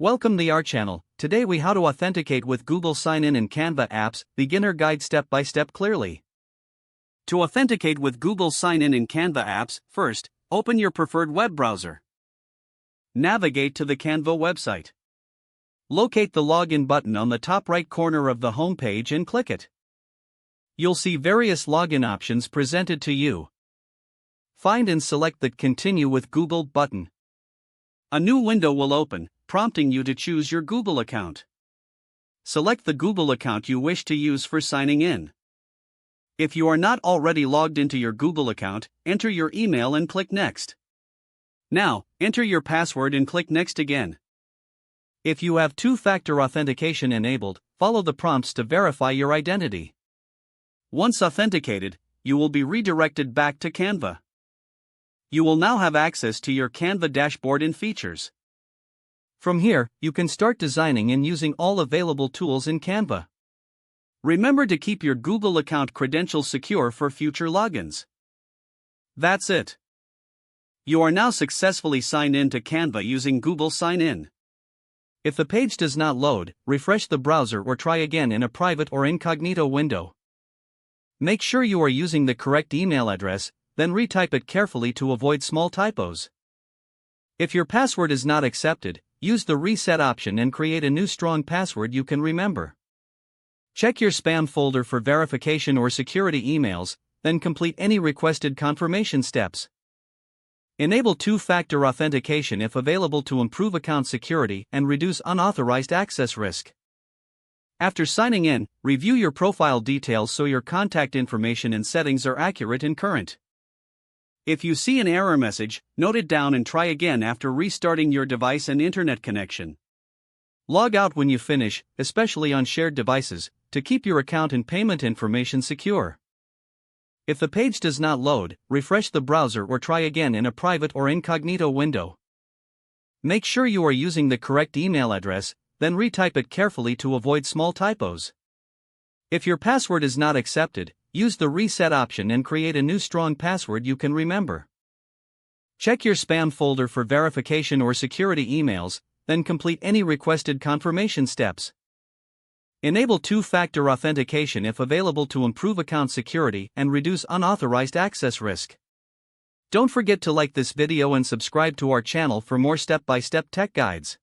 Welcome to our channel. Today we how to authenticate with Google Sign-in and Canva apps, beginner guide step by step clearly. To authenticate with Google Sign-in and Canva apps, first, open your preferred web browser. Navigate to the Canva website. Locate the login button on the top right corner of the home page and click it. You'll see various login options presented to you. Find and select the Continue with Google button. A new window will open, prompting you to choose your Google account. Select the Google account you wish to use for signing in. If you are not already logged into your Google account, enter your email and click Next. Now, enter your password and click Next again. If you have two-factor authentication enabled, follow the prompts to verify your identity. Once authenticated, you will be redirected back to Canva. You will now have access to your Canva dashboard and features. From here, you can start designing and using all available tools in Canva. Remember to keep your Google account credentials secure for future logins. That's it. You are now successfully signed in to Canva using Google Sign-in. If the page does not load, refresh the browser or try again in a private or incognito window. Make sure you are using the correct email address, then retype it carefully to avoid small typos. If your password is not accepted, use the reset option and create a new strong password you can remember. Check your spam folder for verification or security emails, then complete any requested confirmation steps. Enable two-factor authentication if available to improve account security and reduce unauthorized access risk. After signing in, review your profile details so your contact information and settings are accurate and current. If you see an error message, note it down and try again after restarting your device and internet connection. Log out when you finish, especially on shared devices, to keep your account and payment information secure. If the page does not load, refresh the browser or try again in a private or incognito window. Make sure you are using the correct email address, then retype it carefully to avoid small typos. If your password is not accepted, use the reset option and create a new strong password you can remember. Check your spam folder for verification or security emails, then complete any requested confirmation steps. Enable two-factor authentication if available to improve account security and reduce unauthorized access risk. Don't forget to like this video and subscribe to our channel for more step-by-step tech guides.